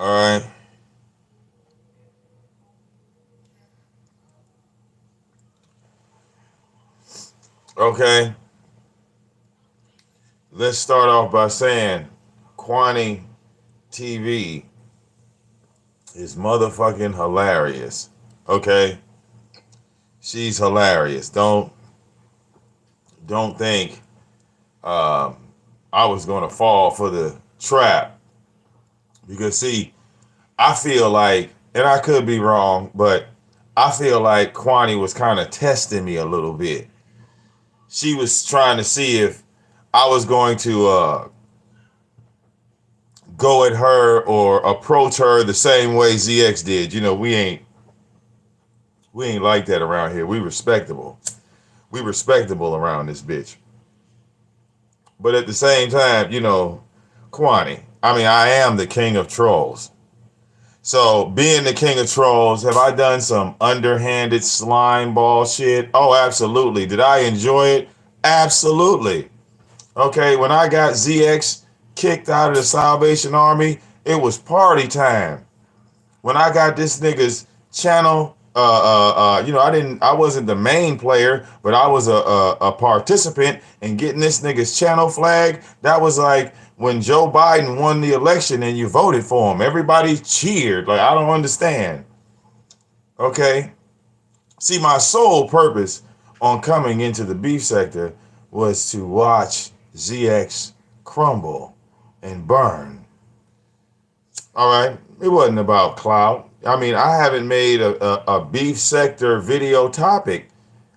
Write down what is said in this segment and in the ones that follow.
All right. Okay. Let's start off by saying QuannY TV is motherfucking hilarious. Okay? She's hilarious. Don't think um, I was gonna fall for the trap. Because see, I feel like, and I could be wrong, but I feel like QuannY was kind of testing me a little bit. She was trying to see if I was going to go at her or approach her the same way ZX did. You know, we ain't like that around here. We respectable. We respectable around this bitch. But at the same time, you know, QuannY. I mean, I am the king of trolls. So being the king of trolls, have I done some underhanded slime ball shit? Oh, absolutely. Did I enjoy it? Absolutely. Okay, when I got ZX kicked out of the Salvation Army, it was party time. When I got this nigga's channel, I wasn't the main player, but I was a participant in getting this nigga's channel flag. That was like when Joe Biden won the election and you voted for him. Everybody cheered. Like, I don't understand. Okay. See, my sole purpose on coming into the beef sector was to watch ZX crumble and burn. All right. It wasn't about clout. I mean, I haven't made a beef sector video topic.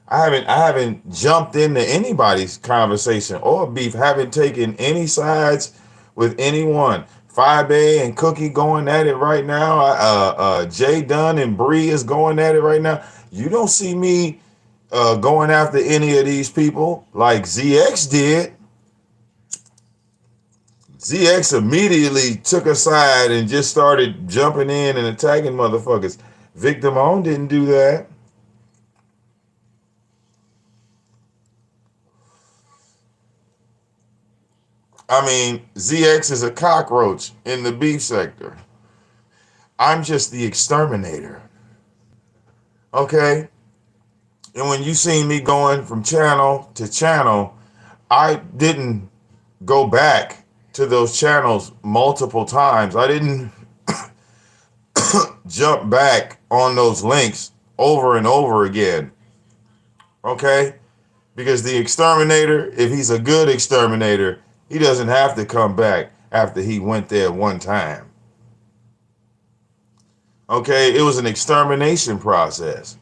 I haven't jumped into anybody's conversation or beef. Haven't taken any sides with anyone. 5A and Cookie going at it right now. Jay Dunn and Bree is going at it right now. You don't see me going after any of these people like ZX did. ZX immediately took a side and just started jumping in and attacking motherfuckers. VicDamoane didn't do that. I mean, ZX is a cockroach in the beef sector. I'm just the exterminator. Okay? And when you see me going from channel to channel, I didn't go back to those channels multiple times. I didn't jump back on those links over and over again. Okay? Because the exterminator, if he's a good exterminator, he doesn't have to come back after he went there one time. Okay? It was an extermination process.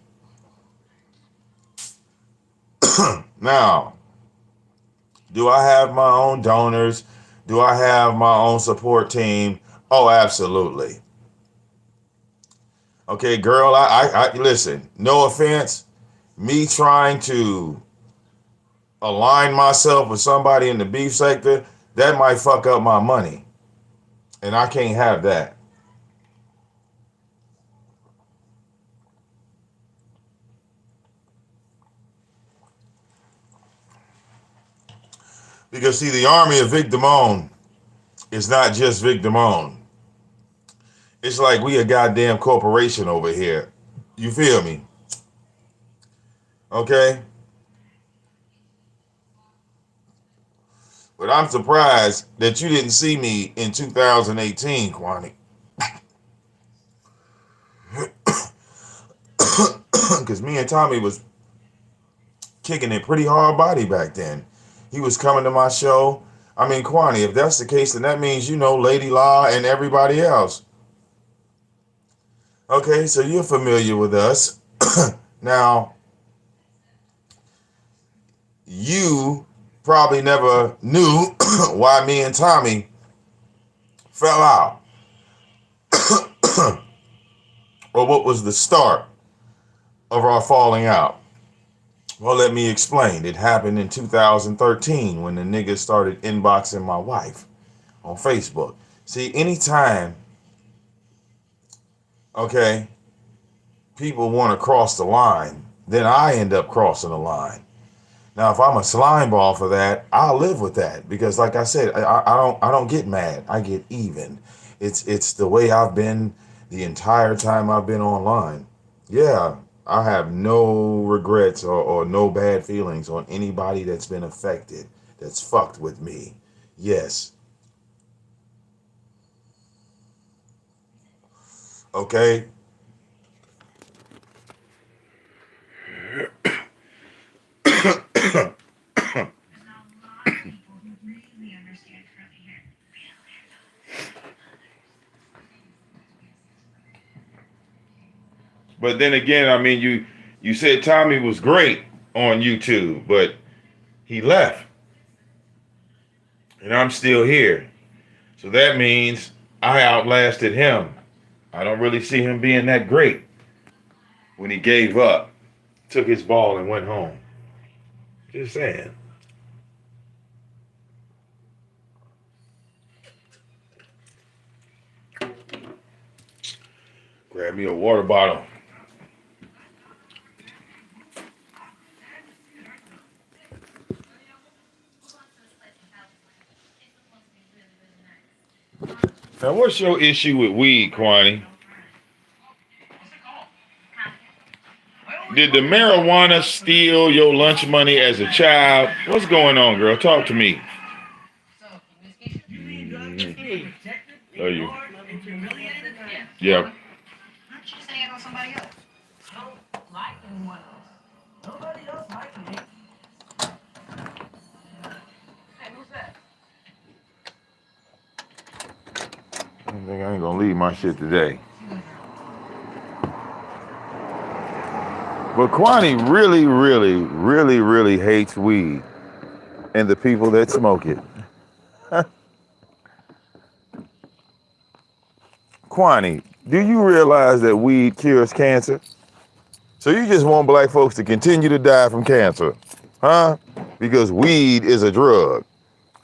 Now, do I have my own donors? Do I have my own support team? Oh, absolutely. Okay, girl, I listen, no offense, me trying to align myself with somebody in the beef sector, that might fuck up my money. And I can't have that. Because see, the army of VicDamoane is not just VicDamoane. It's like we a goddamn corporation over here. You feel me? Okay? But I'm surprised that you didn't see me in 2018, QuannY. Because me and Tommy was kicking it pretty hard body back then. He was coming to my show. I mean, QuannY, if that's the case, then that means you know Lady Law and everybody else. Okay, so you're familiar with us. Now, you probably never knew why me and Tommy fell out. Or what was the start of our falling out. Well, let me explain. It happened in 2013 when the niggas started inboxing my wife on Facebook. See, anytime, okay, people want to cross the line, then I end up crossing the line. Now, if I'm a slime ball for that, I'll live with that because, like I said, I don't get mad. I get even. It's the way I've been the entire time I've been online. Yeah, I have no regrets or no bad feelings on anybody that's been affected, that's fucked with me. Yes. Okay. But then again, I mean, you said Tommy was great on YouTube, but he left, and I'm still here. So that means I outlasted him. I don't really see him being that great when he gave up, took his ball and went home. Just saying. Grab me a water bottle. Now, what's your issue with weed, QuannY? Did the marijuana steal your lunch money as a child? What's going on, girl? Talk to me. Are you? Yeah. I think I ain't gonna leave my shit today. But QuannY really, really, really, really hates weed and the people that smoke it. QuannY, do you realize that weed cures cancer? So you just want black folks to continue to die from cancer, huh? Because weed is a drug.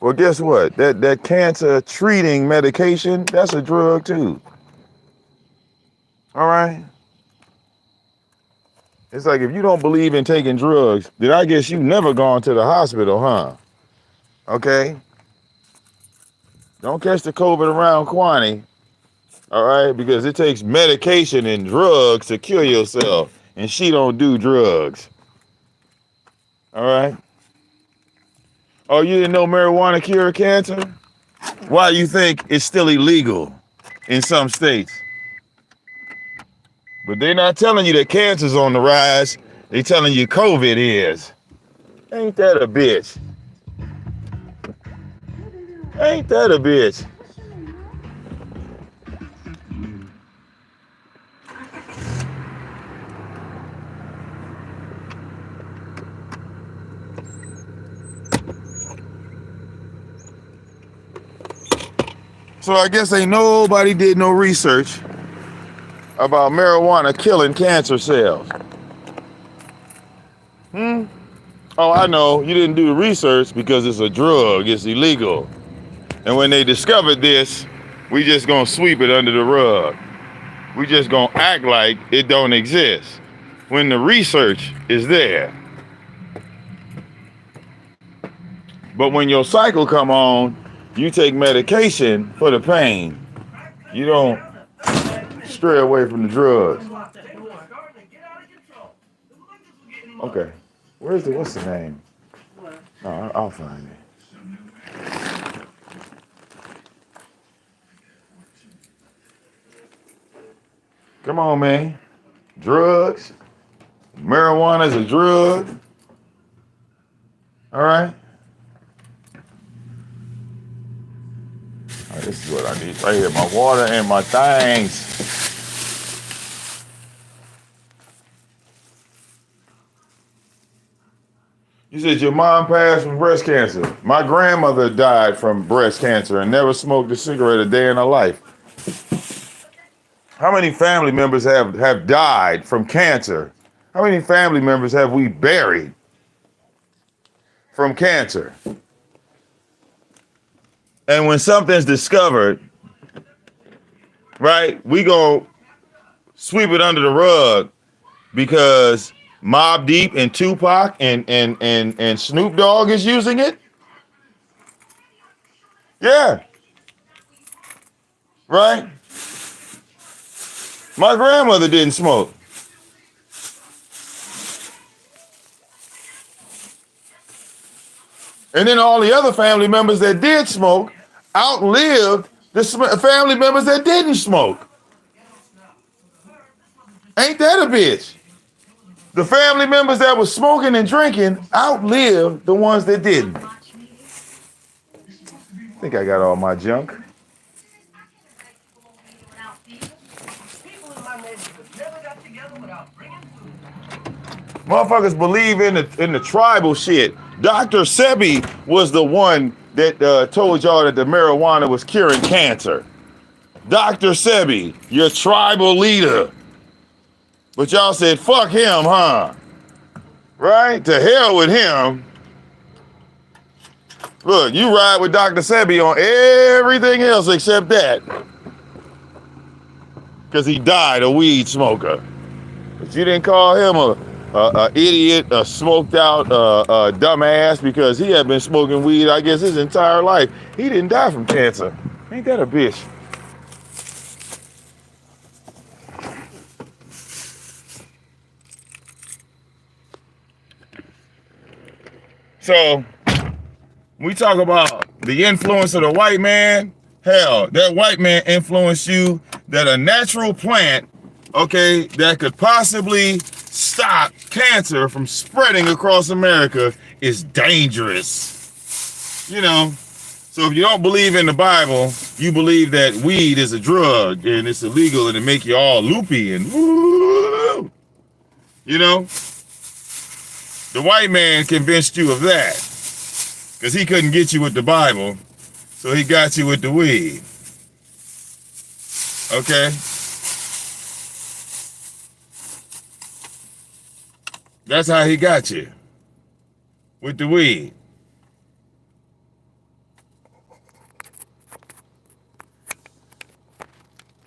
Well, guess what? That cancer treating medication, that's a drug too. All right? It's like if you don't believe in taking drugs, then I guess you've never gone to the hospital, huh? Okay? Don't catch the COVID around QuannY, all right? Because it takes medication and drugs to cure yourself, and she don't do drugs. All right? Oh, you didn't know marijuana cure cancer? Why do you think it's still illegal in some states? But they're not telling you that cancer's on the rise. They're telling you COVID is. Ain't that a bitch? Ain't that a bitch? So I guess ain't nobody did no research about marijuana killing cancer cells. Oh, I know. You didn't do the research because it's a drug. It's illegal. And when they discovered this, we just gonna sweep it under the rug. We just gonna act like it don't exist when the research is there. But when your cycle come on, you take medication for the pain. You don't stray away from the drugs. Okay. What's the name? No, I'll find it. Come on, man. Drugs. Marijuana is a drug. All right. All right, this is what I need right here. My water and my things. You said your mom passed from breast cancer. My grandmother died from breast cancer and never smoked a cigarette a day in her life. How many family members have died from cancer? How many family members have we buried from cancer? And when something's discovered, right, we gonna sweep it under the rug because Mobb Deep and Tupac and Snoop Dogg is using it? Yeah. right? My grandmother didn't smoke. And then all the other family members that did smoke outlived the family members that didn't smoke. Ain't that a bitch? The family members that were smoking and drinking outlived the ones that didn't. I think I got all my junk. Motherfuckers believe in the tribal shit. Dr. Sebi was the one that told y'all that the marijuana was curing cancer. Dr. Sebi, your tribal leader. But y'all said, fuck him, huh? Right? To hell with him. Look, you ride with Dr. Sebi on everything else except that. Because he died a weed smoker. But you didn't call him a idiot, a smoked out dumbass because he had been smoking weed, I guess, his entire life. He didn't die from cancer. Ain't that a bitch? So, we talk about the influence of the white man. Hell, that white man influenced you that a natural plant, okay, that could possibly stop cancer from spreading across America is dangerous. You know, so if you don't believe in the Bible, you believe that weed is a drug and it's illegal and it make you all loopy and woo, you know? The white man convinced you of that because he couldn't get you with the Bible, so he got you with the weed. Okay? That's how he got you, with the weed.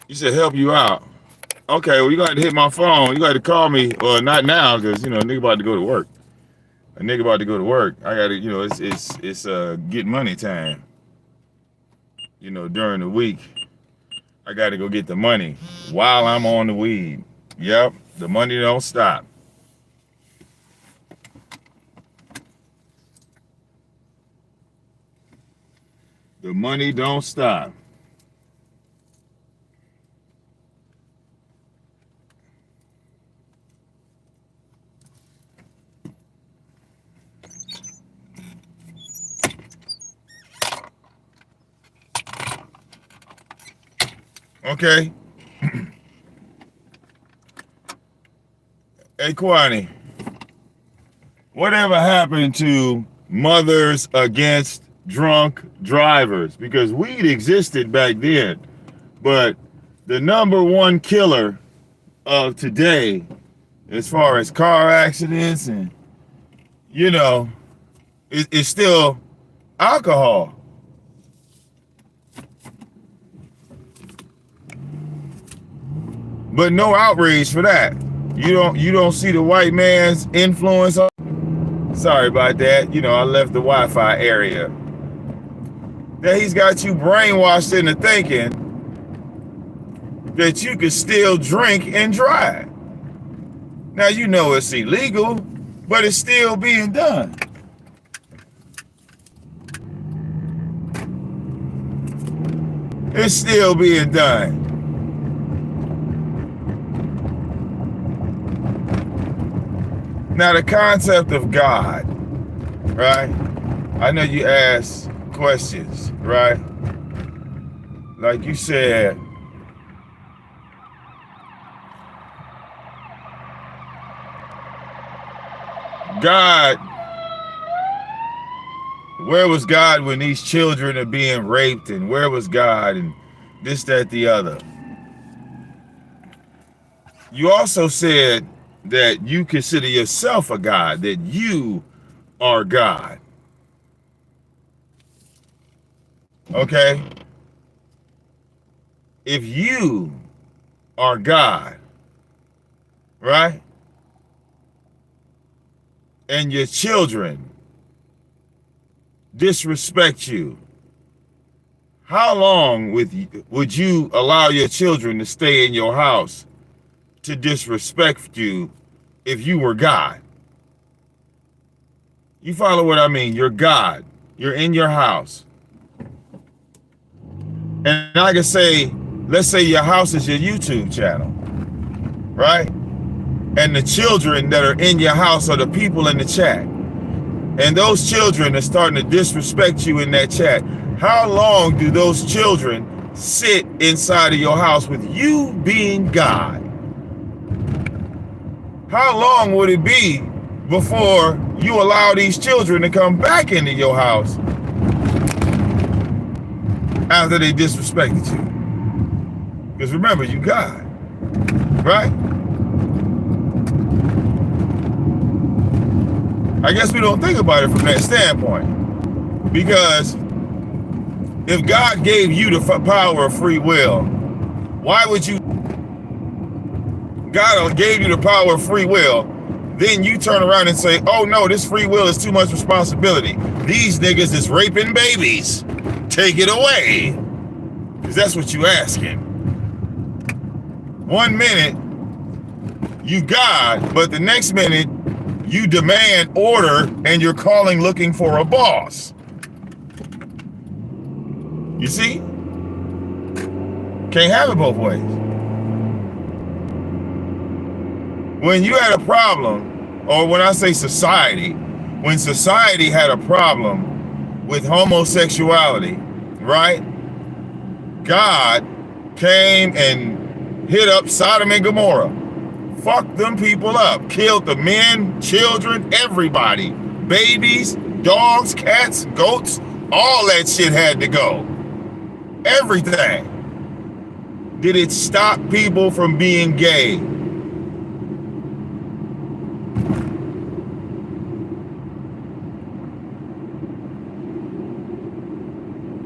He said help you out. Okay, well, you got to hit my phone. You got to call me. Well, not now, because, you know, nigga about to go to work. A nigga about to go to work. I got to, you know, it's get money time. You know, during the week, I got to go get the money while I'm on the weed. Yep, the money don't stop. The money don't stop. Okay. Hey, QuannY, whatever happened to mothers against drunk drivers? Because weed existed back then, but the number one killer of today, as far as car accidents and, you know, it's still alcohol. But no outrage for that. You don't see the white man's influence on. Sorry about that. You know, I left the Wi-Fi area. That he's got you brainwashed into thinking that you can still drink and drive. Now, you know it's illegal, but it's still being done. It's still being done. Now, the concept of God, right? I know you ask questions, right? Like you said, God, where was God when these children are being raped, and where was God and this, that, the other? You also said that you consider yourself a God, that you are God. Okay? If you are God, right? And your children disrespect you, How long would you allow your children to stay in your house to disrespect you if you were God? You follow what I mean? You're God. You're in your house. And I can say, let's say your house is your YouTube channel, right? And the children that are in your house are the people in the chat. And those children are starting to disrespect you in that chat. How long do those children sit inside of your house with you being God? How long would it be before you allow these children to come back into your house after they disrespected you? Because remember, you God, right? I guess we don't think about it from that standpoint. Because if God gave you the power of free will, why would you? God gave you the power of free will, then you turn around and say, oh no, this free will is too much responsibility. These niggas is raping babies. Take it away. Because that's what you asking. 1 minute, you God, but the next minute, you demand order and you're calling looking for a boss. You see? Can't have it both ways. When you had a problem, or when I say society, when society had a problem with homosexuality, right? God came and hit up Sodom and Gomorrah. Fucked them people up. Killed the men, children, everybody. Babies, dogs, cats, goats, all that shit had to go. Everything. Did it stop people from being gay?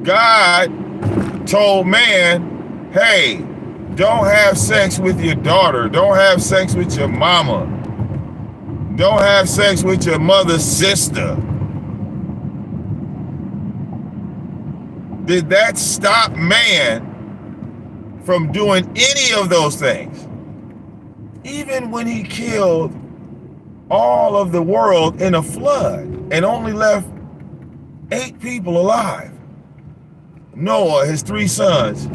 God told man, hey, don't have sex with your daughter. Don't have sex with your mama. Don't have sex with your mother's sister. Did that stop man from doing any of those things? Even when he killed all of the world in a flood and only left 8 people alive. Noah, his 3 sons.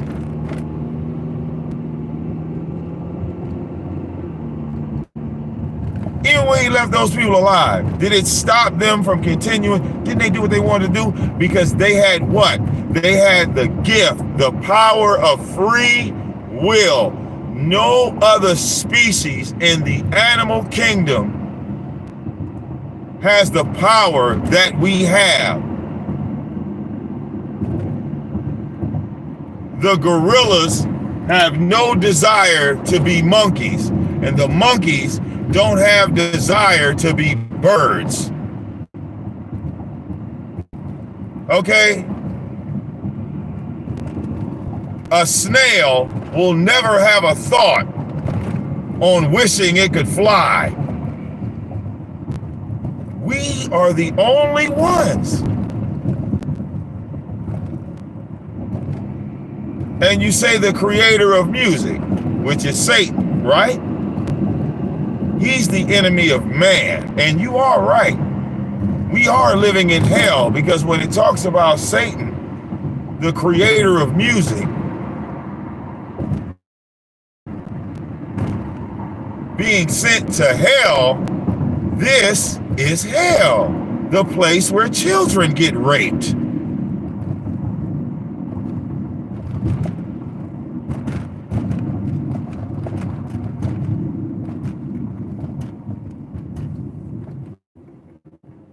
Even when he left those people alive, did it stop them from continuing? Didn't they do what they wanted to do? Because they had what? They had the gift, the power of free will. No other species in the animal kingdom has the power that we have. The gorillas have no desire to be monkeys, and the monkeys don't have desire to be birds. Okay? A snail will never have a thought on wishing it could fly. We are the only ones. And you say the creator of music, which is Satan, right? He's the enemy of man. And you are right. We are living in hell, because when it talks about Satan, the creator of music, being sent to hell, this is hell, the place where children get raped.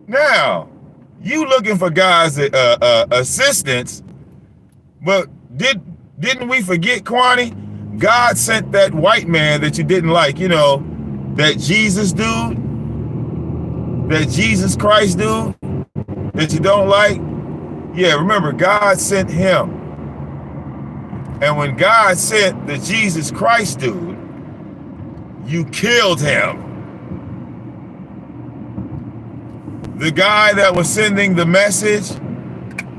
Now, you looking for guys' assistance, but didn't we forget, QuannY? God sent that white man that you didn't like, you know, that Jesus dude, that Jesus Christ dude that you don't like. Yeah, remember, God sent him. And when God sent the Jesus Christ dude, you killed him. The guy that was sending the message,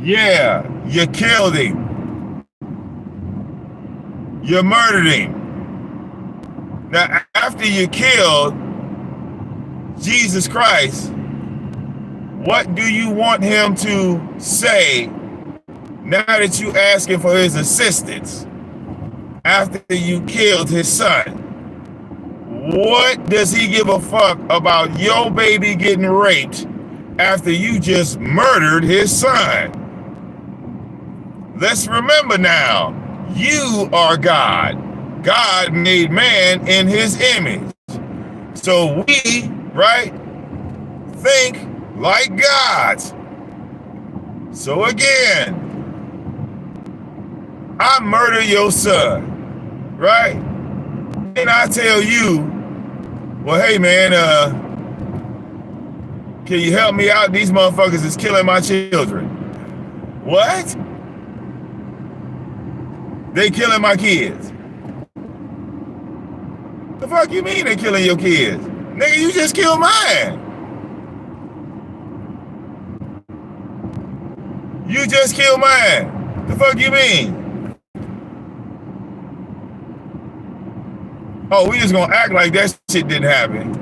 yeah, you killed him. You murdered him. Now, after you killed Jesus Christ, what do you want him to say now that you asking for his assistance after you killed his son? What does he give a fuck about your baby getting raped after you just murdered his son? Let's remember now, you are God. God made man in his image. So we, right, think like gods. So again, I murder your son, right? And I tell you, well, hey man, can you help me out? These motherfuckers is killing my children. What? They killing my kids. The fuck you mean they killing your kids? Nigga, you just killed mine. You just killed mine. The fuck you mean? Oh, we just gonna act like that shit didn't happen.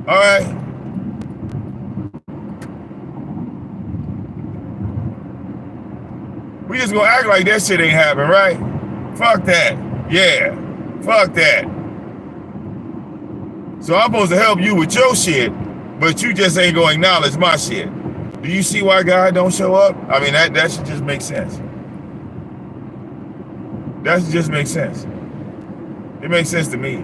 All right. We just gonna act like that shit ain't happen, right? Fuck that. Yeah. Fuck that. So I'm supposed to help you with your shit, but you just ain't gonna acknowledge my shit. Do you see why God don't show up? I mean, that should just make sense. That should just make sense. It makes sense to me.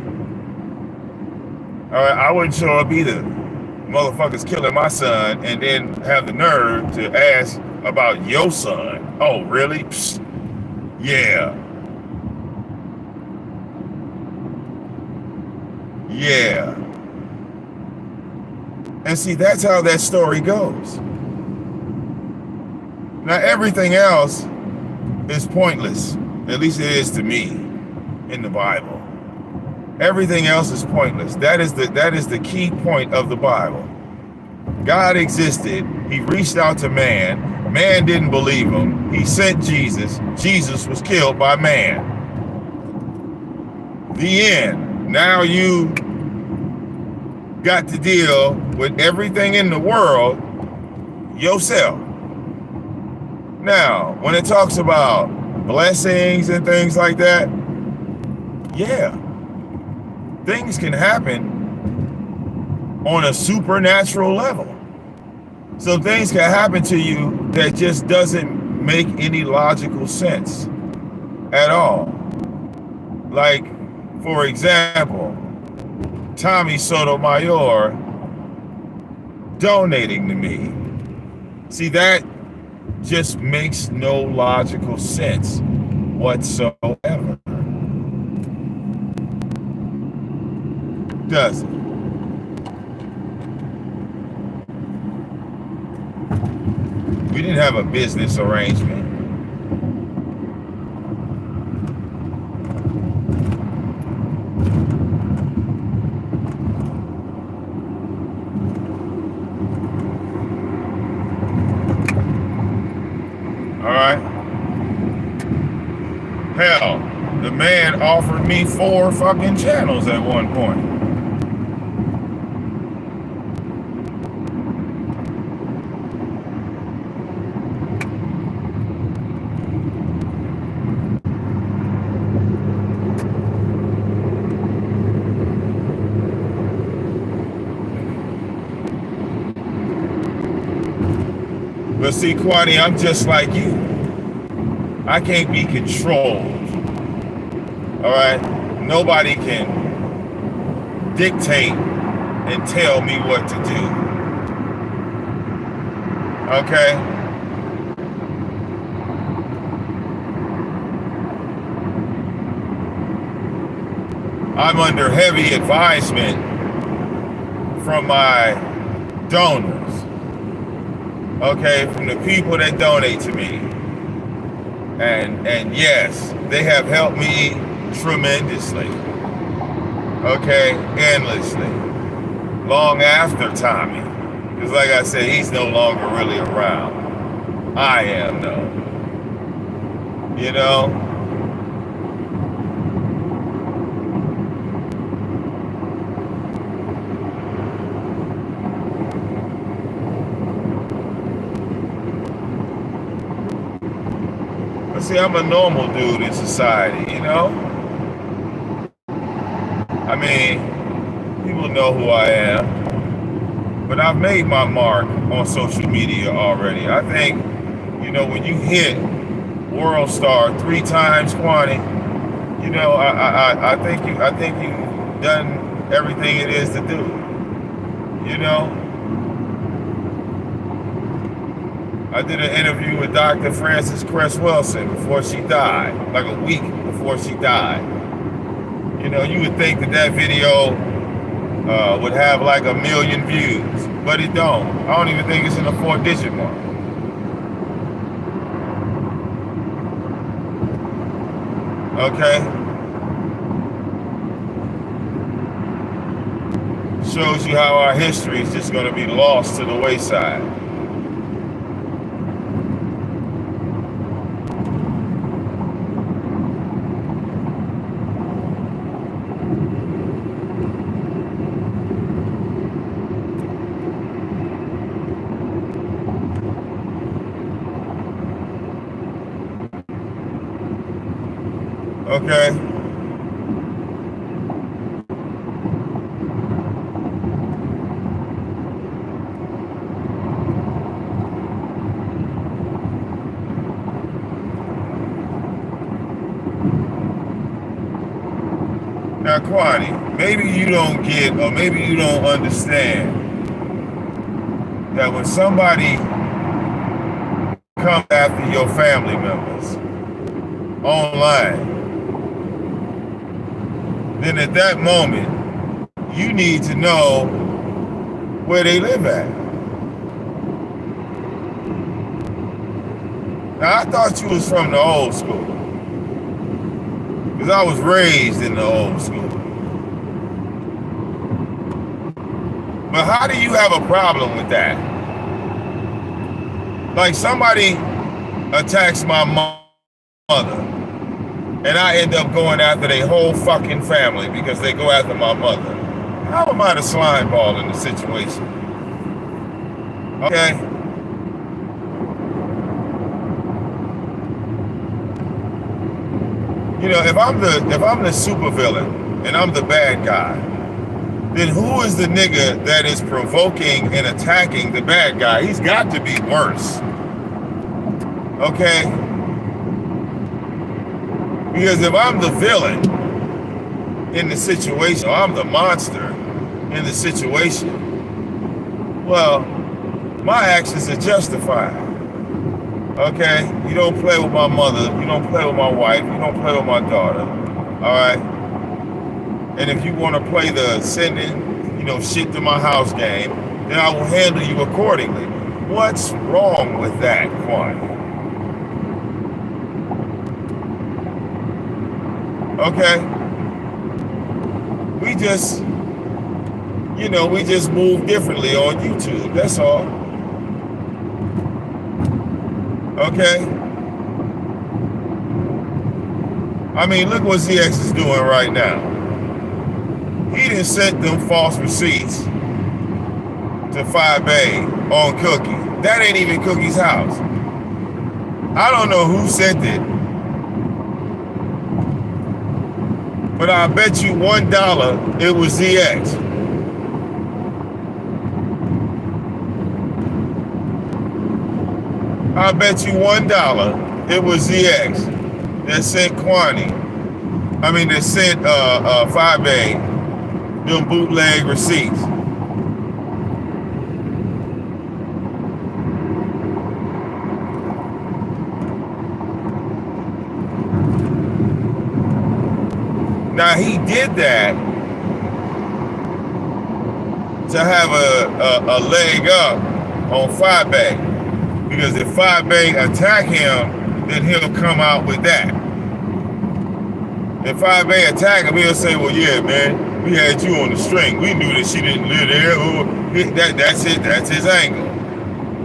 All right, I wouldn't show up either. Motherfuckers killing my son and then have the nerve to ask about your son. Oh, really? Psst. Yeah. Yeah. And see, that's how that story goes. Now, everything else is pointless. At least it is to me in the Bible. Everything else is pointless. That is the key point of the Bible. God existed. He reached out to man. Man didn't believe him. He sent Jesus. Jesus was killed by man. The end. Now you got to deal with everything in the world yourself. Now, when it talks about blessings and things like that, yeah, things can happen on a supernatural level. So things can happen to you that just doesn't make any logical sense at all. Like, for example, Tommy Sotomayor donating to me. See, that just makes no logical sense whatsoever. Does it? We didn't have a business arrangement. Hell, the man offered me 4 fucking channels at one point. But see, QuannY, I'm just like you. I can't be controlled. All right? Nobody can dictate and tell me what to do. Okay? I'm under heavy advisement from my donors. Okay? From the people that donate to me. And yes, they have helped me tremendously. Okay, endlessly. Long after Tommy. Because like I said, he's no longer really around. I am though. You know? But see, I'm a normal dude in society, you know? I mean, people know who I am. But I've made my mark on social media already. I think, you know, when you hit World Star 3 times, QuannY, you know, I think you've done everything it is to do. You know? I did an interview with Dr. Frances Cress Wilson before she died, like a week before she died. You know, you would think that video would have like 1 million views, but it don't. I don't even think it's in the 4-digit mark. Okay? Shows you how our history is just going to be lost to the wayside. Okay? Now, QuannY, maybe you don't get, or maybe you don't understand that when somebody comes after your family members online, then at that moment, you need to know where they live at. Now, I thought you was from the old school, because I was raised in the old school. But how do you have a problem with that? Like somebody attacks my mother, and I end up going after their whole fucking family because they go after my mother. How am I the slime ball in the situation? Okay? You know, if I'm the supervillain and I'm the bad guy, then who is the nigga that is provoking and attacking the bad guy? He's got to be worse. Okay? Because if I'm the villain in the situation, or I'm the monster in the situation, well, my actions are justified. Okay? You don't play with my mother, you don't play with my wife, you don't play with my daughter. Alright? And if you want to play the sending, you know, shit to my house game, then I will handle you accordingly. What's wrong with that, QuannY? Okay? We just, you know, we just move differently on YouTube. That's all. Okay? I mean, look what ZX is doing right now. He done sent them false receipts to 5A on Cookie. That ain't even Cookie's house. I don't know who sent it, but I bet you $1 it was ZX. I bet you $1 it was ZX that sent QuannY. I mean, that sent 5A them bootleg receipts. Now he did that to have a leg up on 5A, because if 5A attack him, then he'll come out with that. If 5A attack him, he'll say, well, yeah, man, we had you on the string. We knew that she didn't live there. That's it. That's his angle.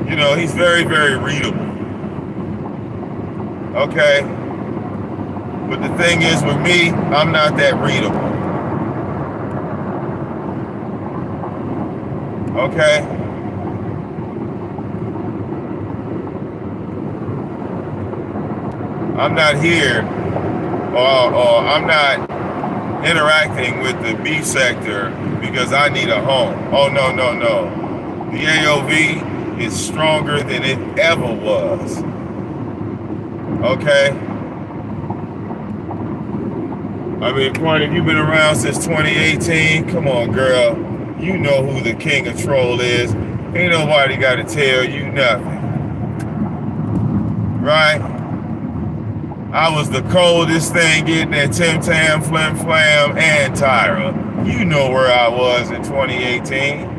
You know, he's very, very readable. Okay? But the thing is with me, I'm not that readable. Okay? I'm not here, or I'm not interacting with the beef sector because I need a home. Oh, no, no, no. The AOV is stronger than it ever was. Okay? I mean, QuannY, you've been around since 2018. Come on, girl. You know who the king of troll is. Ain't nobody got to tell you nothing. Right? I was the coldest thing getting at Tim Tam, Flim Flam, and Tyra. You know where I was in 2018.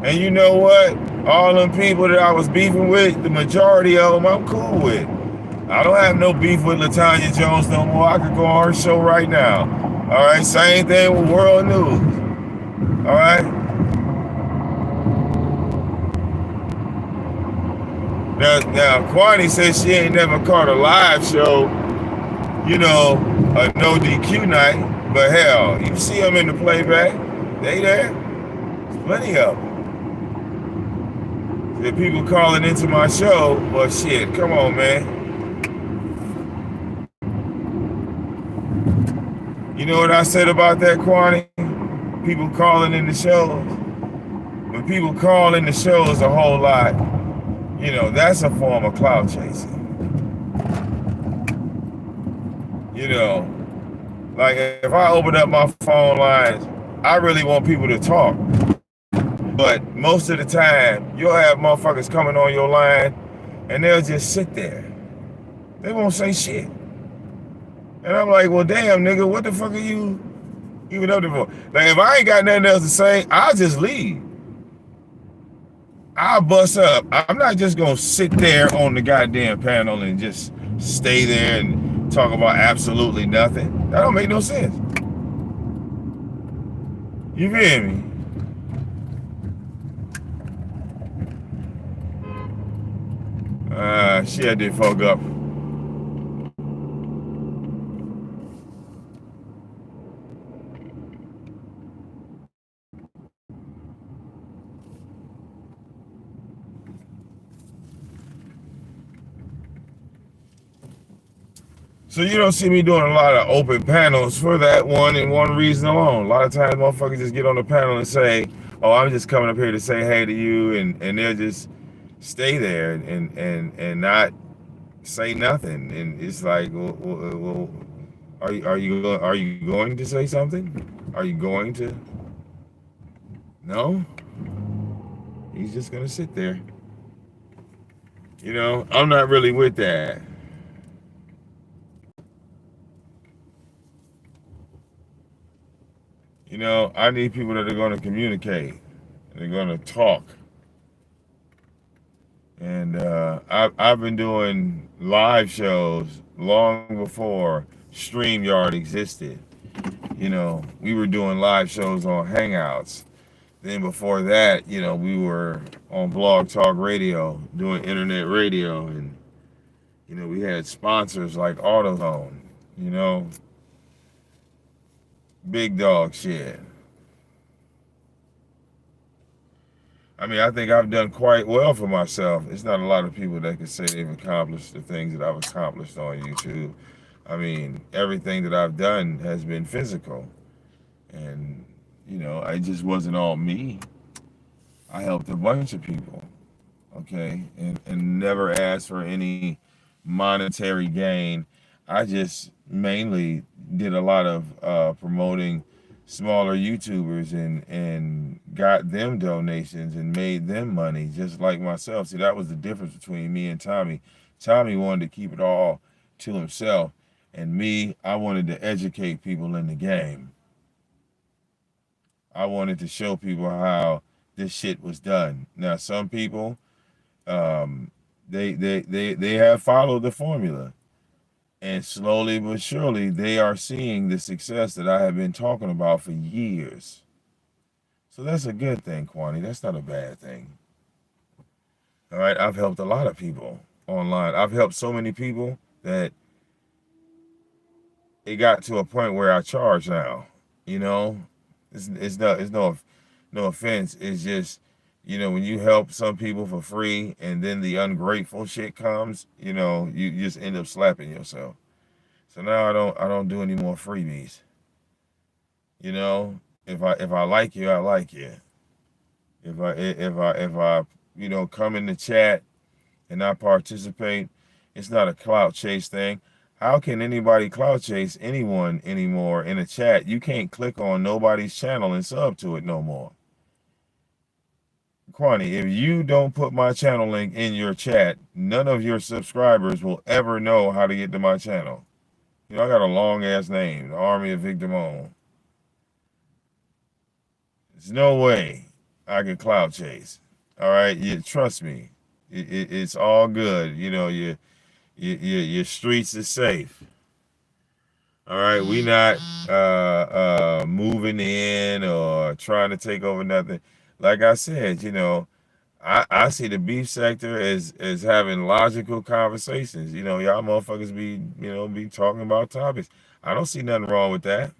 And you know what? All them people that I was beefing with, the majority of them I'm cool with. I don't have no beef with LaTanya Jones no more. I could go on her show right now. All right, same thing with World News. All right? Now QuannY says she ain't never caught a live show, you know, a no DQ night. But hell, you see them in the playback. They there. There's plenty of them. The people calling into my show, well, shit, come on, man. You know what I said about that, QuannY? People calling in the shows. When people call in the shows a whole lot, you know, that's a form of clout chasing. You know, like if I open up my phone lines, I really want people to talk. But most of the time, you'll have motherfuckers coming on your line and they'll just sit there. They won't say shit. And I'm like, well, damn, nigga, what the fuck are you even up there for? Like, if I ain't got nothing else to say, I'll just leave. I'll bust up. I'm not just gonna sit there on the goddamn panel and just stay there and talk about absolutely nothing. That don't make no sense. You feel me? Shit, I did fuck up. So you don't see me doing a lot of open panels for that one and one reason alone. A lot of times motherfuckers just get on the panel and say, oh, I'm just coming up here to say hey to you, and they'll just stay there and not say nothing. And it's like, well, are you going to say something? Are you going to? No? He's just gonna sit there. You know, I'm not really with that. You know, I need people that are going to communicate. They're going to talk. And I've been doing live shows long before StreamYard existed. You know, we were doing live shows on Hangouts. Then before that, you know, we were on Blog Talk Radio, doing internet radio. And, you know, we had sponsors like AutoZone, you know, big dog shit. I mean, I think I've done quite well for myself. It's not a lot of people that can say they've accomplished the things that I've accomplished on YouTube. I mean, everything that I've done has been physical. And, you know, I just wasn't all me. I helped a bunch of people, okay? And never asked for any monetary gain. I just mainly did a lot of promoting smaller YouTubers and got them donations and made them money just like myself. See, that was the difference between me and Tommy. Tommy wanted to keep it all to himself, and me, I wanted to educate people in the game. I wanted to show people how this shit was done. Now, some people, they have followed the formula. And slowly but surely, they are seeing the success that I have been talking about for years. So that's a good thing, QuannY. That's not a bad thing. All right, I've helped a lot of people online. I've helped so many people that it got to a point where I charge now. You know, it's no offense. It's just, when you help some people for free and then the ungrateful shit comes, you just end up slapping yourself. So now I don't do any more freebies. If I like you, I like you. If I come in the chat and I participate, it's not a clout chase thing. How can anybody clout chase anyone anymore in a chat? You can't click on nobody's channel and sub to it no more. QuannY, if you don't put my channel link in your chat, none of your subscribers will ever know how to get to my channel. I got a long ass name, the Army of VicDamoane. There's no way I can clout chase. All right, trust me, it's all good. Your streets is safe. All right, we not moving in or trying to take over nothing. Like I said, I see the beef sector as having logical conversations. Y'all motherfuckers be talking about topics. I don't see nothing wrong with that.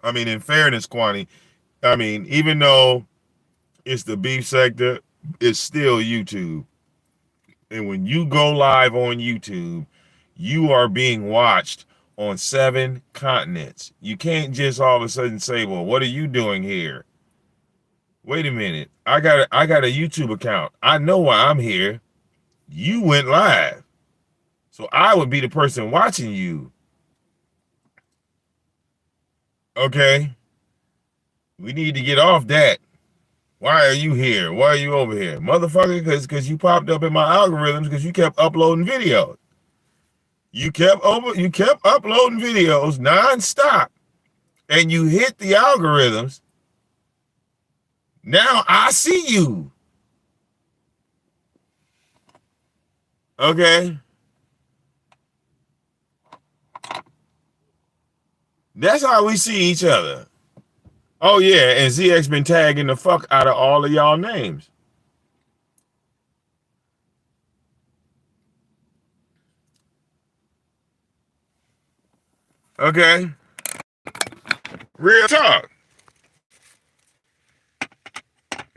I mean, in fairness, QuannY, even though it's the beef sector, it's still YouTube. And when you go live on YouTube, you are being watched on 7 continents. You can't just all of a sudden say, well, what are you doing here? Wait a minute. I got a YouTube account. I know why I'm here. You went live. So I would be the person watching you. Okay? We need to get off that. Why are you here? Why are you over here? Motherfucker, because you popped up in my algorithms because you kept uploading videos. You kept uploading videos nonstop. And you hit the algorithms. Now I see you. Okay? That's how we see each other. Oh yeah, and ZX been tagging the fuck out of all of y'all names. Okay? Real talk.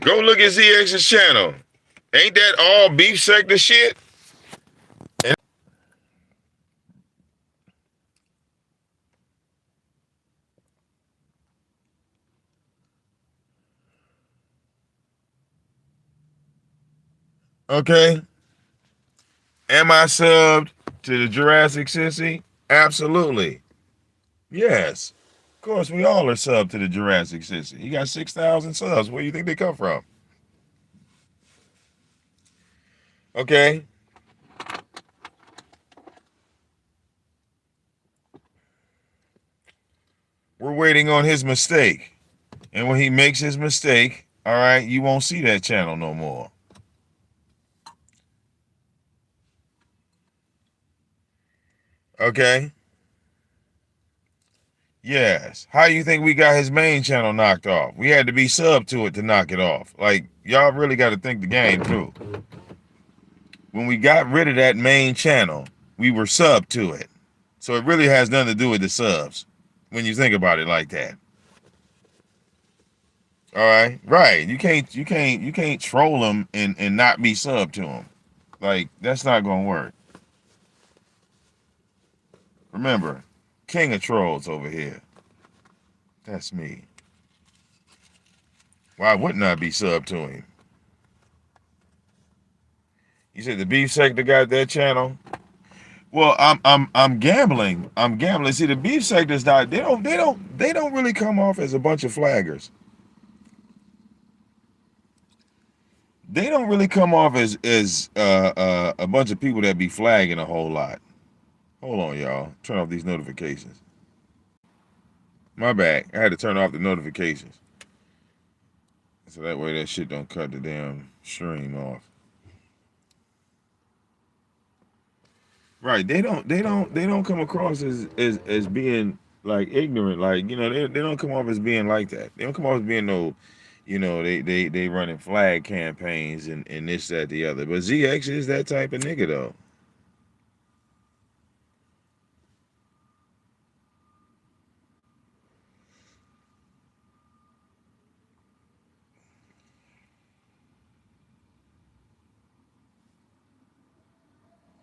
Go look at ZX's channel. Ain't that all beef sector shit? Okay? Am I subbed to the Jurassic Sissy? Absolutely. Yes. Of course, we all are subbed to the Jurassic Sissy. He got 6,000 subs. Where do you think they come from? Okay? We're waiting on his mistake. And when he makes his mistake, all right, you won't see that channel no more. Okay? Yes. How do you think we got his main channel knocked off? We had to be subbed to it to knock it off. Like, y'all really got to think the game through. When we got rid of that main channel, we were subbed to it. So it really has nothing to do with the subs when you think about it like that. All right? Right. You can't troll them and not be subbed to them. Like, that's not going to work. Remember, king of trolls over here. That's me. Why wouldn't I be subbed to him? You said the beef sector got that channel? Well, I'm gambling. I'm gambling. See, the beef sector's not. They don't really come off as a bunch of flaggers. They don't really come off as a bunch of people that be flagging a whole lot. Hold on, y'all. Turn off these notifications. My bad. I had to turn off the notifications. So that way that shit don't cut the damn stream off. Right. They don't come across as being like ignorant. Like, they don't come off as being like that. They don't come off as being no, they running flag campaigns and this, that, the other. But ZX is that type of nigga though.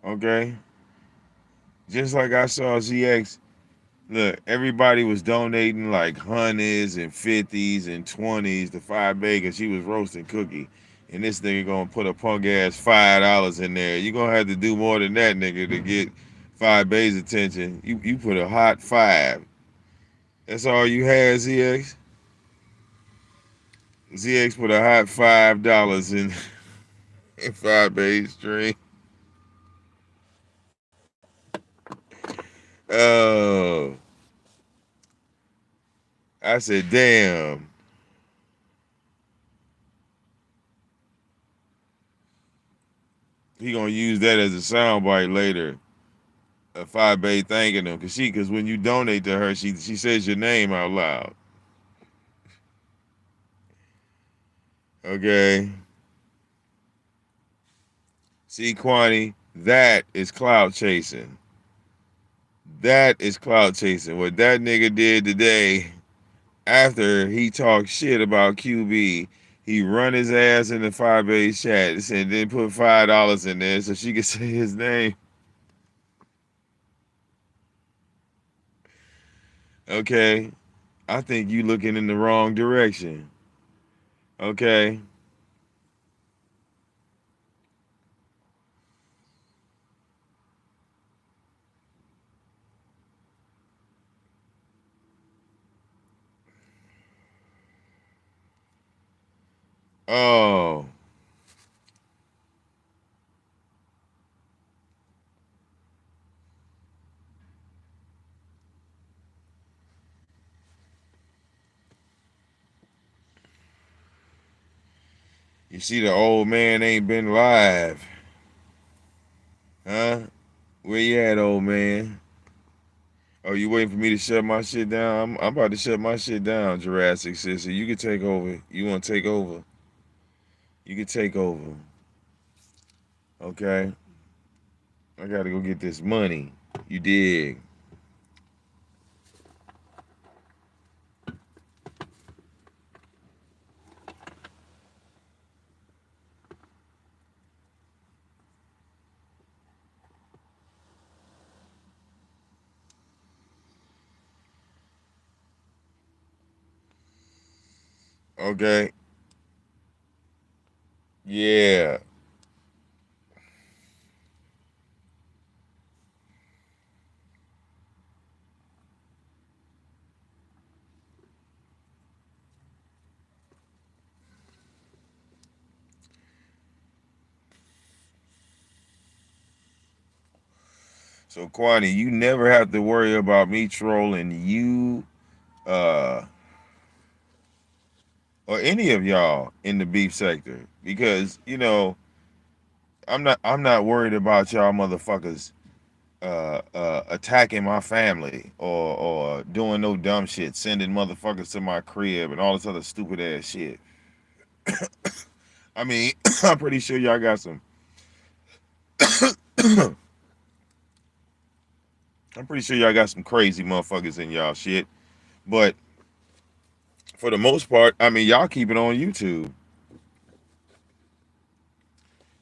Okay? Just like I saw ZX. Look, everybody was donating like hundreds and fifties and twenties to 5 Bay because she was roasting Cookie. And this nigga gonna put a punk ass $5 in there. You gonna have to do more than that, nigga, to get 5 Bay's attention. You put a hot five. That's all you had, ZX? ZX put a hot $5 in 5 Bay's stream. Oh, I said, damn. He gonna use that as a soundbite later. 5 Bay thanking him because when you donate to her, she says your name out loud. Okay. See, QuannY, that is clout chasing. That is clout chasing. What that nigga did today after he talked shit about QB, he run his ass in the 5 Bay chat and then put $5 in there so she could say his name. Okay. I think you looking in the wrong direction. Okay. Oh. You see the old man ain't been live. Huh? Where you at, old man? Oh, you waiting for me to shut my shit down? I'm about to shut my shit down, Jurassic Sister. You can take over. You want to take over? You can take over. Okay? I got to go get this money. You dig? Okay? Yeah. So, QuannY, you never have to worry about me trolling you uh, or any of y'all in the beef sector because, I'm not worried about y'all motherfuckers attacking my family or doing no dumb shit, sending motherfuckers to my crib and all this other stupid ass shit. I mean, I'm pretty sure y'all got some. I'm pretty sure y'all got some crazy motherfuckers in y'all shit, but for the most part, I mean, y'all keep it on YouTube.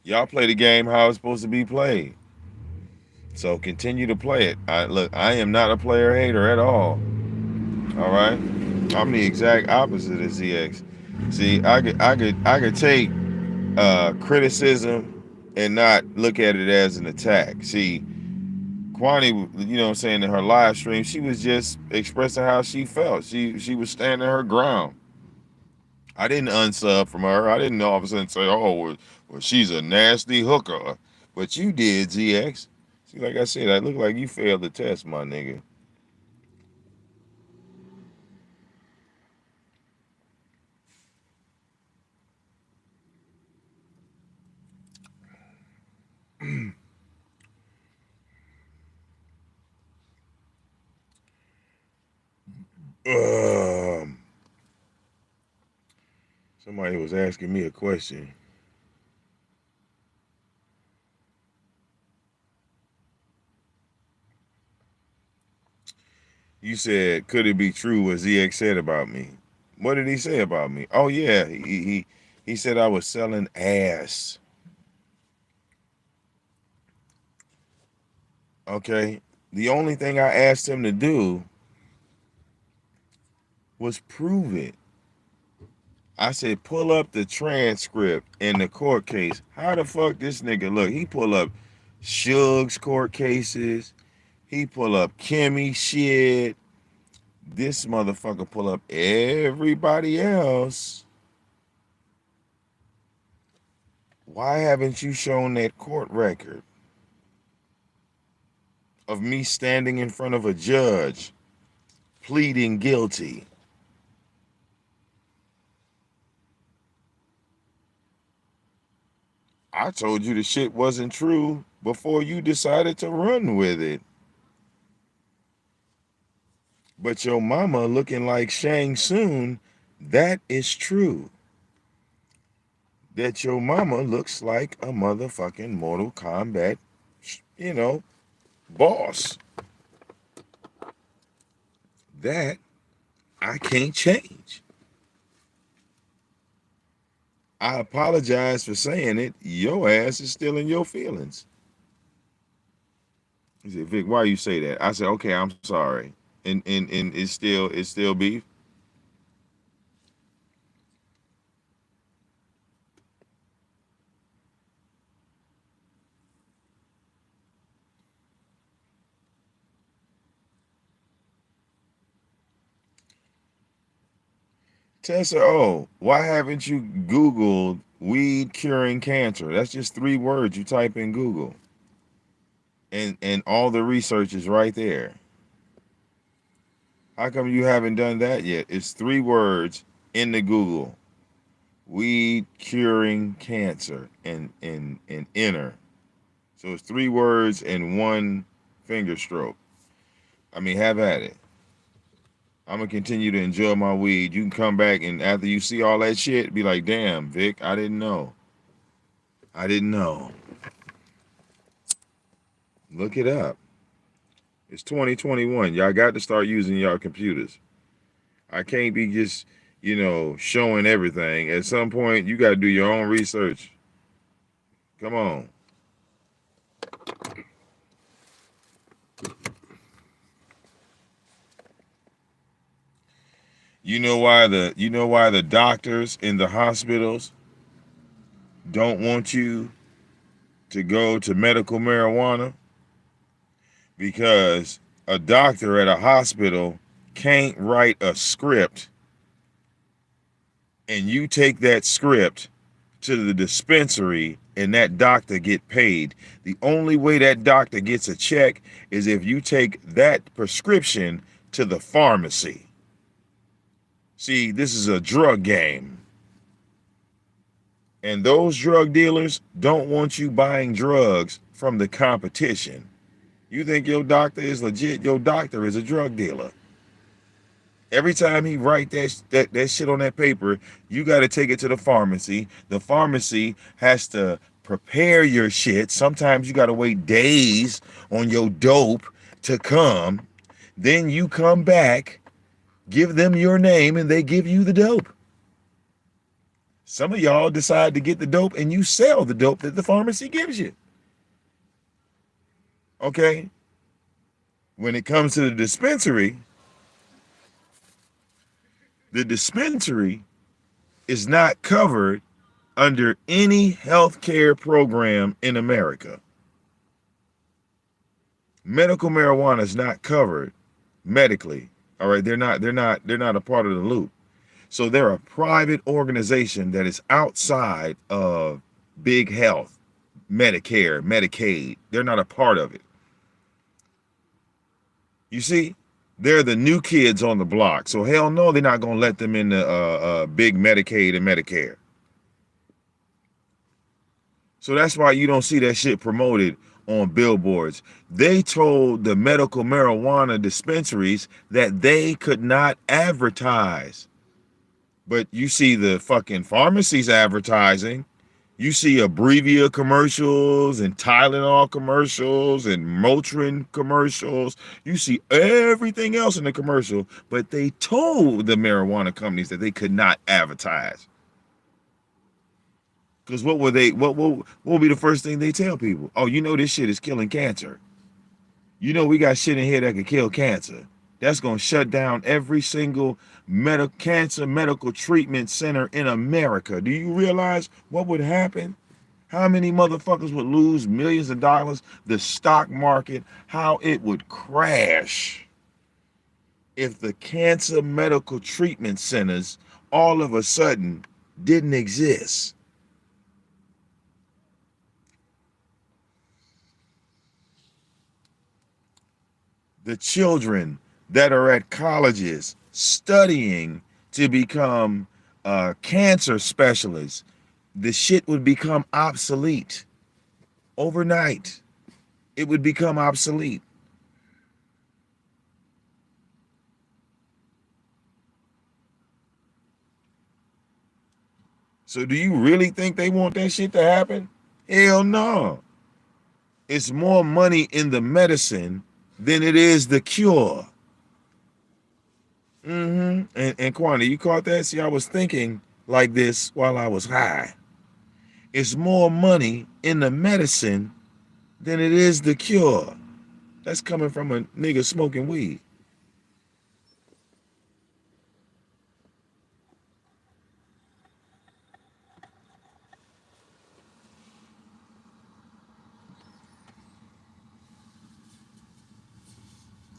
Y'all play the game how it's supposed to be played. So continue to play it. I am not a player hater at all. All right, I'm the exact opposite of ZX. See, I could take criticism and not look at it as an attack. See, QuannY, you know what I'm saying, in her live stream, she was just expressing how she felt. She was standing her ground. I didn't unsub from her. I didn't all of a sudden say, oh, well she's a nasty hooker. But you did, ZX. See, like I said, I look like you failed the test, my nigga. um, Somebody was asking me a question. You said, could it be true what ZX said about me? What did he say about me? Oh yeah, he said I was selling ass. Okay? The only thing I asked him to do was prove it. I said, pull up the transcript in the court case. How the fuck this nigga look? He pull up Suge's court cases. He pull up Kimmy shit. This motherfucker pull up everybody else. Why haven't you shown that court record of me standing in front of a judge pleading guilty? I told you the shit wasn't true before you decided to run with it. But your mama looking like Shang Tsung, that is true. That your mama looks like a motherfucking Mortal Kombat, boss. That I can't change. I apologize for saying it. Your ass is still in your feelings. He said, Vic, why you say that? I said, okay, I'm sorry. And it's still beef. Tessa, oh, why haven't you Googled weed curing cancer? That's just 3 words you type in Google. And all the research is right there. How come you haven't done that yet? It's 3 words in the Google. Weed curing cancer and enter. So it's 3 words and 1 finger stroke. I mean, have at it. I'm gonna continue to enjoy my weed. You can come back and after you see all that shit, be like, damn, Vic, I didn't know. I didn't know. Look it up. It's 2021. Y'all got to start using y'all computers. I can't be just, showing everything. At some point, you got to do your own research. Come on. You know why the doctors in the hospitals don't want you to go to medical marijuana? Because a doctor at a hospital can't write a script and you take that script to the dispensary and that doctor get paid. The only way that doctor gets a check is if you take that prescription to the pharmacy. See, this is a drug game. And those drug dealers don't want you buying drugs from the competition. You think your doctor is legit? Your doctor is a drug dealer. Every time he write that shit on that paper, you got to take it to the pharmacy. The pharmacy has to prepare your shit. Sometimes you got to wait days on your dope to come. Then you come back, give them your name, and they give you the dope. Some of y'all decide to get the dope and you sell the dope that the pharmacy gives you. Okay? When it comes to the dispensary is not covered under any healthcare program in America. Medical marijuana is not covered medically. All right, they're not a part of the loop. So they're a private organization that is outside of big health, Medicare, Medicaid. They're not a part of it. You see, they're the new kids on the block. So hell no, they're not gonna let them in the big Medicaid and Medicare. So that's why you don't see that shit promoted on billboards. They told the medical marijuana dispensaries that they could not advertise. But you see the fucking pharmacies advertising. You see Abrevia commercials and Tylenol commercials and Motrin commercials. You see everything else in the commercial, but they told the marijuana companies that they could not advertise. Because what will be the first thing they tell people? Oh, this shit is killing cancer. You know we got shit in here that could kill cancer. That's gonna shut down every single cancer medical treatment center in America. Do you realize what would happen? How many motherfuckers would lose millions of dollars? The stock market, how it would crash if the cancer medical treatment centers all of a sudden didn't exist. The children that are at colleges studying to become cancer specialists, the shit would become obsolete overnight. It would become obsolete. So do you really think they want that shit to happen? Hell no. It's more money in the medicine than it is the cure. And QuannY, you caught that? See, I was thinking like this while I was high. It's more money in the medicine than it is the cure. That's coming from a nigga smoking weed.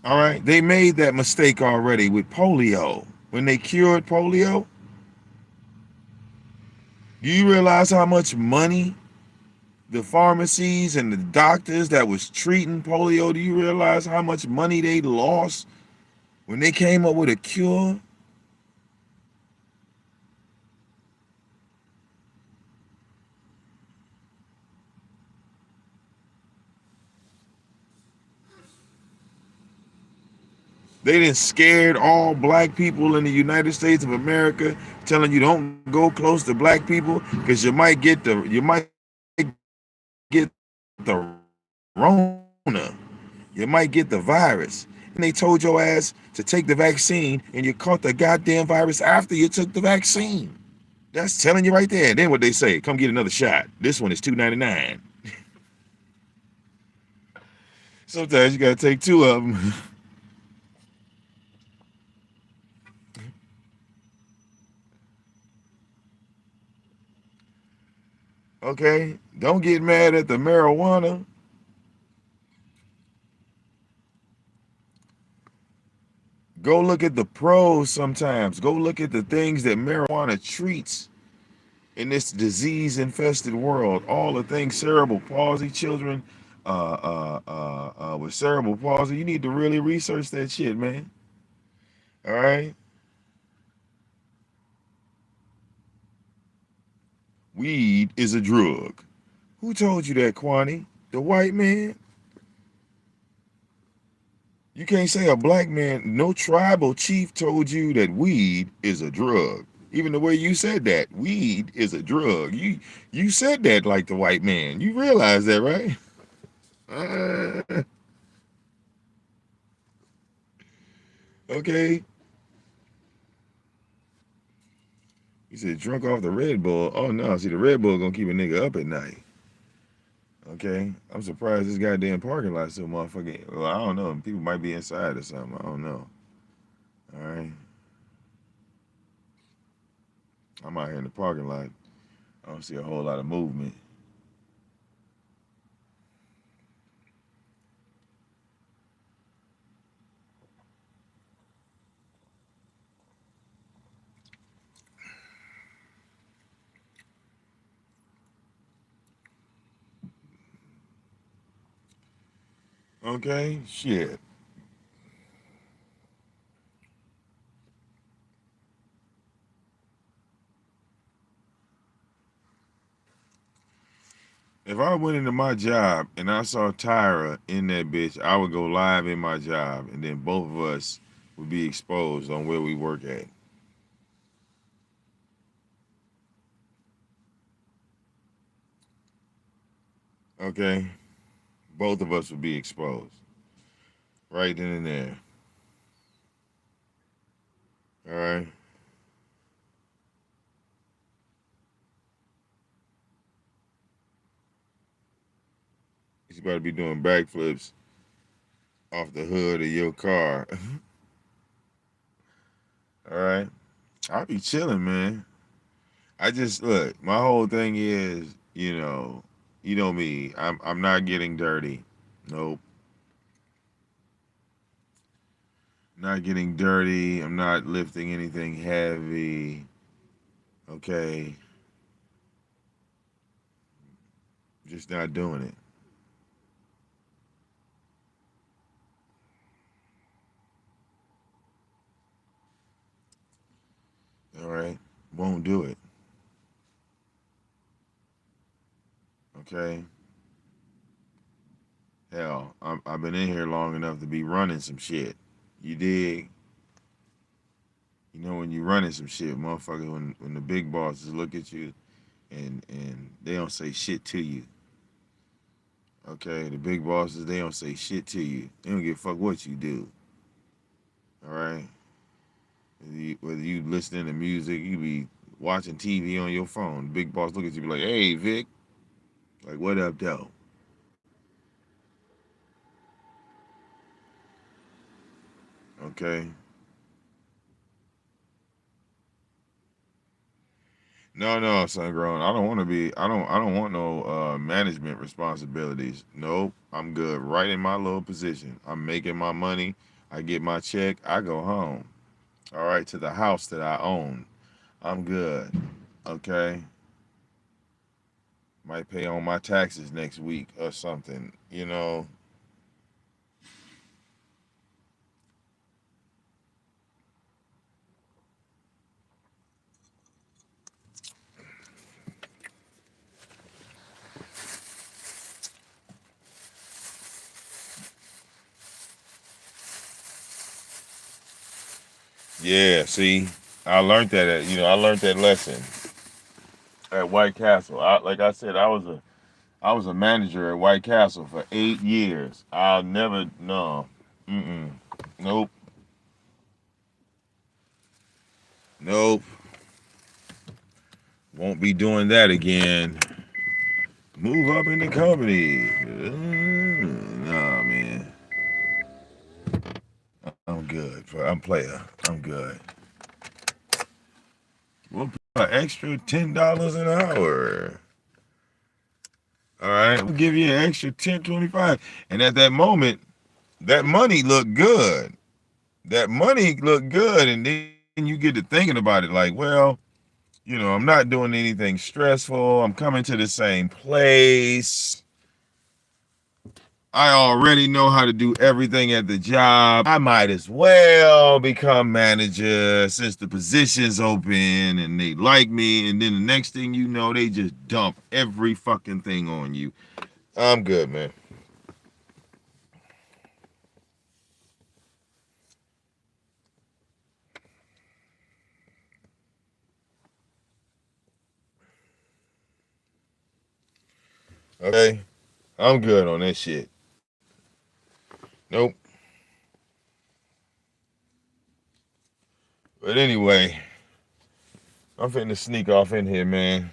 All right. They made that mistake already with polio. When they cured polio, do you realize how much money the pharmacies and the doctors that was treating polio, do you realize how much money they lost when they came up with a cure? They done scared all black people in the United States of America, telling you don't go close to black people because you might get the Rona. You might get the virus. And they told your ass to take the vaccine and you caught the goddamn virus after you took the vaccine. That's telling you right there. And then what they say, come get another shot. This one is $2.99. Sometimes you gotta take two of them. Okay? Don't get mad at the marijuana. Go look at the pros sometimes. Go look at the things that marijuana treats in this disease infested world. All the things, cerebral palsy, children with cerebral palsy. You need to really research that shit, man. All right? Weed is a drug. Who told you that, QuannY? The white man? You can't say a black man, no tribal chief told you that weed is a drug. Even the way you said that, weed is a drug. You said that like the white man. You realize that, right? Okay. You said drunk off the Red Bull. Oh no, see the Red Bull gonna keep a nigga up at night. Okay. I'm surprised this goddamn parking lot still motherfucking. Well, I don't know. People might be inside or something. I don't know. All right. I'm out here in the parking lot. I don't see a whole lot of movement. Okay, shit. If I went into my job and I saw Tyra in that bitch, I would go live in my job, and then both of us would be exposed on where we work at. Okay, both of us would be exposed right then and there. All right, he's about to be doing backflips off the hood of your car. All right. I'll be chilling, man. I just look, my whole thing is, you know me. I'm not getting dirty. Nope. Not getting dirty. I'm not lifting anything heavy. Okay. Just not doing it. All right. Won't do it. Okay. Hell, I've been in here long enough to be running some shit. You dig? You know when you running some shit, motherfucker. When the big bosses look at you and they don't say shit to you. Okay, the big bosses they don't say shit to you. They don't give a fuck what you do. All right. Whether you listening to music, you be watching TV on your phone. The big boss look at you be like, "Hey, Vic, like what up, though?" Okay. No, son grown. I don't want to be. I don't want no management responsibilities. Nope. I'm good. Right in my little position. I'm making my money. I get my check. I go home. All right, to the house that I own. I'm good. Okay. Might pay on my taxes next week or something. Yeah. See, I learned that lesson at White Castle. Like I said, I was a manager at White Castle for 8 years. I'll never no. Mm-mm. Nope. Nope. Won't be doing that again. Move up in the company. Nah, man. I'm good. I'm player. I'm good. We'll pay an extra $10 an hour. All right. We'll give you an extra 10, 25. And at that moment, that money looked good. That money looked good. And then you get to thinking about it like, well, I'm not doing anything stressful. I'm coming to the same place. I already know how to do everything at the job. I might as well become manager since the position's open and they like me. And then the next thing you know, they just dump every fucking thing on you. I'm good, man. Okay? I'm good on this shit. Nope. But anyway, I'm finna sneak off in here, man.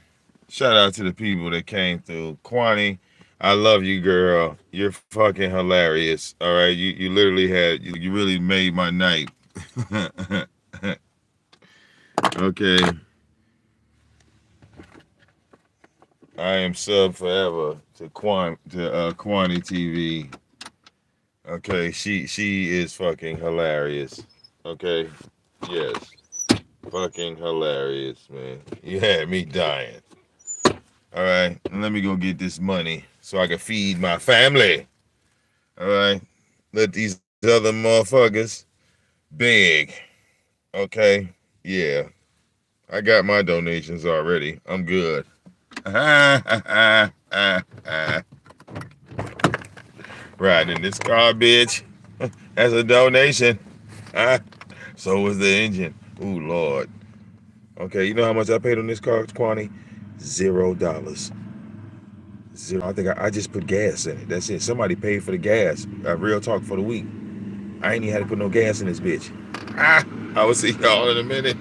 Shout out to the people that came through. QuannY, I love you, girl. You're fucking hilarious. All right, you literally you really made my night. Okay, I am sub forever to QuannY TV. Okay, she is fucking hilarious. Okay, yes, fucking hilarious, man. You had me dying. All right, let me go get this money so I can feed my family. All right, let these other motherfuckers beg. Okay, yeah, I got my donations already. I'm good. Riding in this car, bitch. That's a donation. So was the engine. Ooh, Lord. Okay, you know how much I paid on this car, QuannY? $0. Zero. I think I just put gas in it. That's it. Somebody paid for the gas. Real talk for the week. I ain't even had to put no gas in this bitch. I will see y'all in a minute.